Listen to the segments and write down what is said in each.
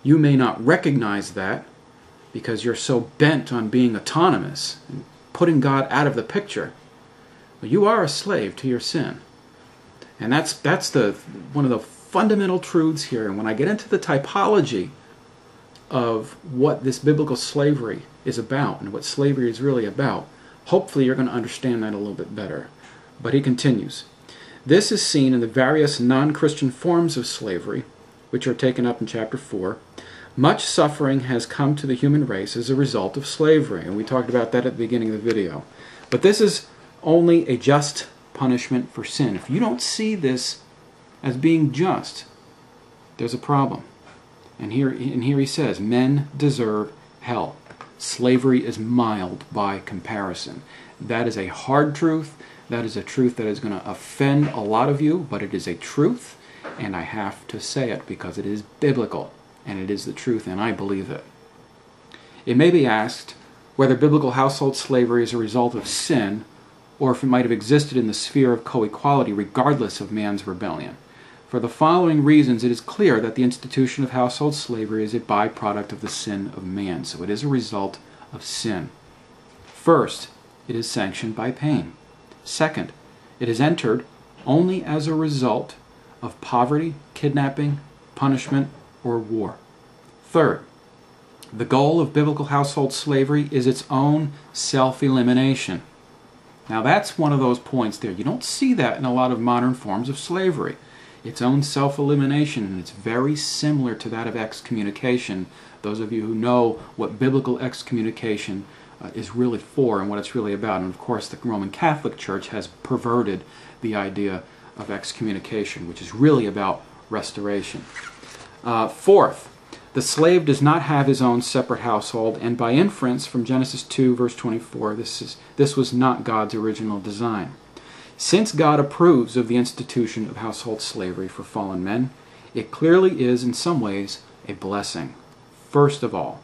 You may not recognize that because you're so bent on being autonomous and putting God out of the picture. But you are a slave to your sin. And that's one of the fundamental truths here. And when I get into the typology of what this biblical slavery is about and what slavery is really about, hopefully you're going to understand that a little bit better. But he continues. This is seen in the various non-Christian forms of slavery, which are taken up in chapter 4. Much suffering has come to the human race as a result of slavery, and we talked about that at the beginning of the video. But this is only a just punishment for sin. If you don't see this as being just, there's a problem. And here he says, men deserve hell. Slavery is mild by comparison. That is a hard truth. That is a truth that is going to offend a lot of you, but it is a truth, and I have to say it because it is biblical, and it is the truth, and I believe it. It may be asked whether biblical household slavery is a result of sin, or if it might have existed in the sphere of co-equality regardless of man's rebellion. For the following reasons, it is clear that the institution of household slavery is a byproduct of the sin of man. So it is a result of sin. First, it is sanctioned by pain. Second, it is entered only as a result of poverty, kidnapping, punishment, or war. Third, the goal of biblical household slavery is its own self-elimination. Now that's one of those points there. You don't see that in a lot of modern forms of slavery. Its own self-elimination, and it's very similar to that of excommunication. Those of you who know what biblical excommunication is really for and what it's really about. And of course the Roman Catholic Church has perverted the idea of excommunication, which is really about restoration. Fourth, the slave does not have his own separate household, and by inference from Genesis 2 verse 24, this was not God's original design. Since God approves of the institution of household slavery for fallen men, it clearly is in some ways a blessing. First of all,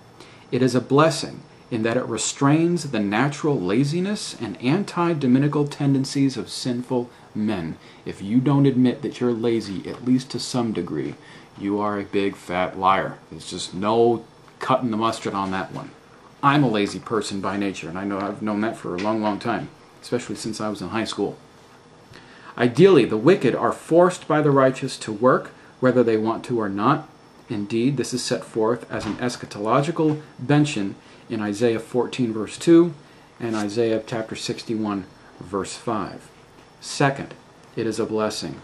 it is a blessing in that it restrains the natural laziness and anti-dominical tendencies of sinful men. If you don't admit that you're lazy, at least to some degree, you are a big fat liar. There's just no cutting the mustard on that one. I'm a lazy person by nature, and I know I've known that for a long, long time, especially since I was in high school. Ideally, the wicked are forced by the righteous to work, whether they want to or not. Indeed, this is set forth as an eschatological mention in Isaiah 14 verse 2 and Isaiah chapter 61 verse 5. Second, it is a blessing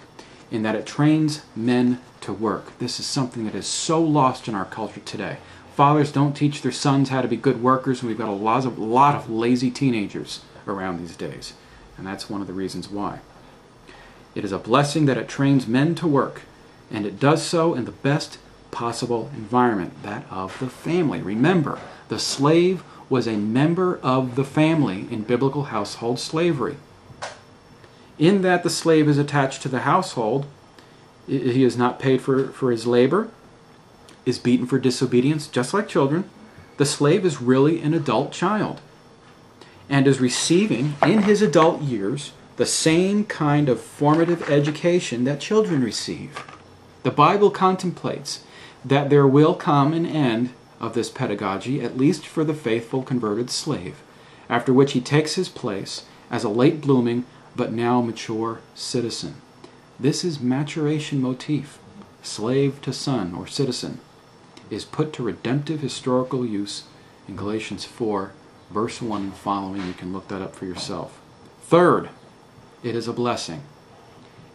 in that it trains men to work. This is something that is so lost in our culture today. Fathers don't teach their sons how to be good workers, and we've got a lot of lazy teenagers around these days. And that's one of the reasons why. It is a blessing that it trains men to work, and it does so in the best possible environment, that of the family. Remember, the slave was a member of the family in biblical household slavery. In that the slave is attached to the household, he is not paid for his labor, is beaten for disobedience, just like children. The slave is really an adult child and is receiving, in his adult years, the same kind of formative education that children receive. The Bible contemplates that there will come an end of this pedagogy, at least for the faithful converted slave, after which he takes his place as a late-blooming but now mature citizen. This is maturation motif. Slave to son or citizen is put to redemptive historical use in Galatians 4, verse 1 and following. You can look that up for yourself. Third, it is a blessing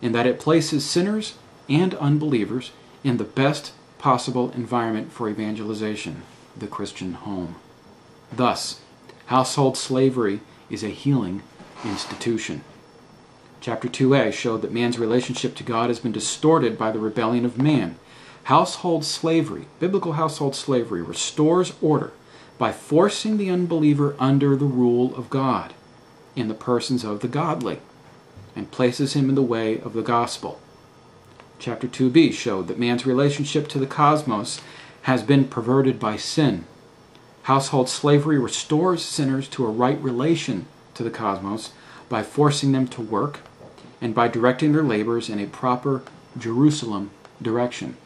in that it places sinners and unbelievers in the best possible environment for evangelization, the Christian home. Thus, household slavery is a healing institution. Chapter 2a showed that man's relationship to God has been distorted by the rebellion of man. Household slavery, biblical household slavery, restores order by forcing the unbeliever under the rule of God in the persons of the godly, and places him in the way of the gospel. Chapter 2b showed that man's relationship to the cosmos has been perverted by sin. Household slavery restores sinners to a right relation to the cosmos by forcing them to work and by directing their labors in a proper Jerusalem direction.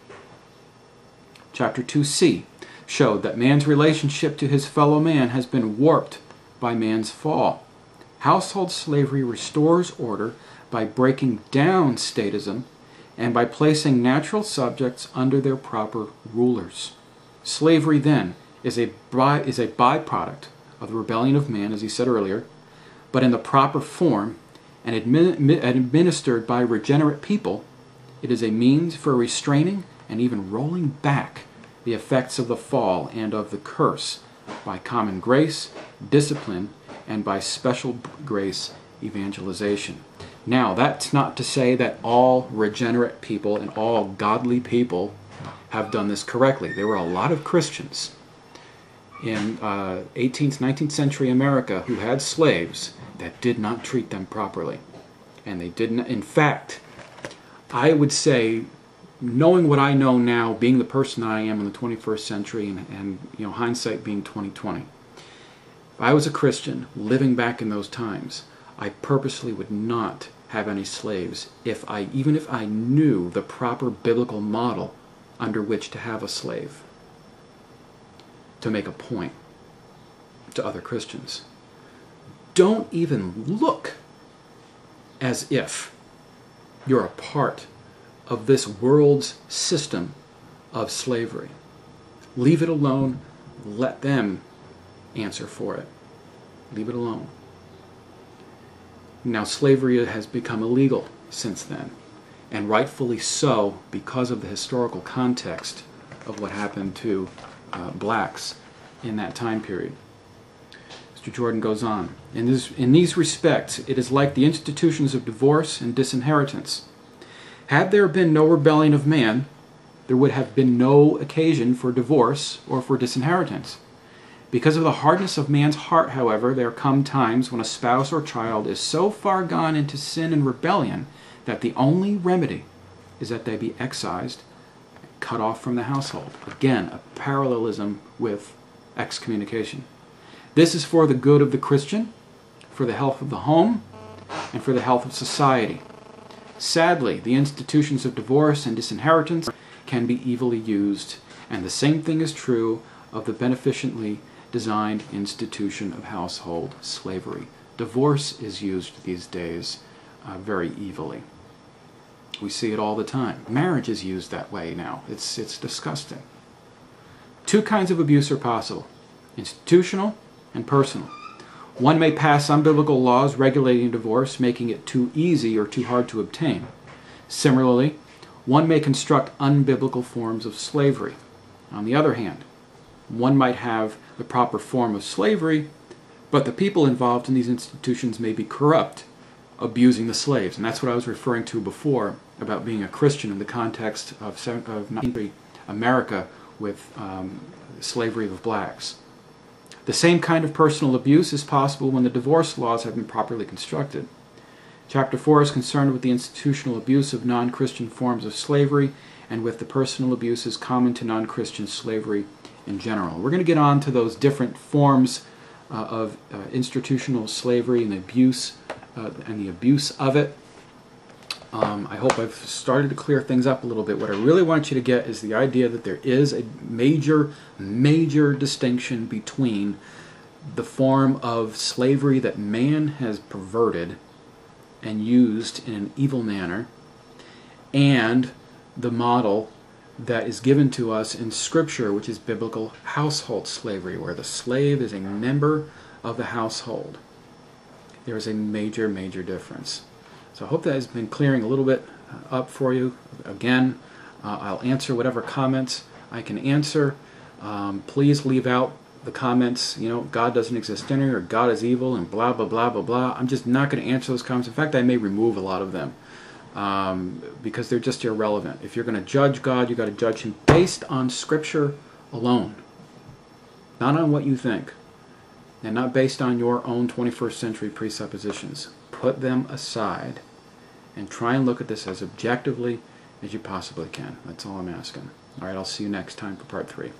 chapter 2c, showed that man's relationship to his fellow man has been warped by man's fall. Household slavery restores order by breaking down statism and by placing natural subjects under their proper rulers. Slavery, then, is a byproduct of the rebellion of man, as he said earlier, but in the proper form and administered by regenerate people, it is a means for restraining and even rolling back the effects of the fall and of the curse by common grace, discipline, and by special grace evangelization. Now, that's not to say that all regenerate people and all godly people have done this correctly. There were a lot of Christians in 18th, 19th century America who had slaves that did not treat them properly. And they didn't. In fact, I would say, knowing what I know now, being the person I am in the 21st century, and hindsight being 2020, if I was a Christian living back in those times, I purposely would not have any slaves even if I knew the proper biblical model under which to have a slave, to make a point to other Christians. Don't even look as if you're a part of this world's system of slavery. Leave it alone. Let them answer for it. Leave it alone. Now, slavery has become illegal since then, and rightfully so, because of the historical context of what happened to blacks in that time period. Mr. Jordan goes on, in these respects, it is like the institutions of divorce and disinheritance. Had there been no rebellion of man, there would have been no occasion for divorce or for disinheritance. Because of the hardness of man's heart, however, there come times when a spouse or child is so far gone into sin and rebellion that the only remedy is that they be excised, cut off from the household. Again, a parallelism with excommunication. This is for the good of the Christian, for the health of the home, and for the health of society. Sadly, the institutions of divorce and disinheritance can be evilly used, and the same thing is true of the beneficently designed institution of household slavery. Divorce is used these days very evilly. We see it all the time. Marriage is used that way now. It's disgusting. Two kinds of abuse are possible: institutional and personal. One may pass unbiblical laws regulating divorce, making it too easy or too hard to obtain. Similarly, one may construct unbiblical forms of slavery. On the other hand, one might have the proper form of slavery, but the people involved in these institutions may be corrupt, abusing the slaves. And that's what I was referring to before about being a Christian in the context of 19th century America with slavery of blacks. The same kind of personal abuse is possible when the divorce laws have been properly constructed. Chapter 4 is concerned with the institutional abuse of non-Christian forms of slavery and with the personal abuses common to non-Christian slavery in general. We're going to get on to those different forms of institutional slavery and the abuse of it. I hope I've started to clear things up a little bit. What I really want you to get is the idea that there is a major distinction between the form of slavery that man has perverted and used in an evil manner and the model that is given to us in Scripture, which is biblical household slavery, where the slave is a member of the household. There is a major difference. So I hope that has been clearing a little bit up for you. Again, I'll answer whatever comments I can answer. Please leave out the comments, God doesn't exist anywhere, or God is evil, and blah, blah, blah, blah, blah. I'm just not going to answer those comments. In fact, I may remove a lot of them because they're just irrelevant. If you're going to judge God, you've got to judge Him based on Scripture alone, not on what you think, and not based on your own 21st century presuppositions. Put them aside and try and look at this as objectively as you possibly can. That's all I'm asking. All right, I'll see you next time for part 3.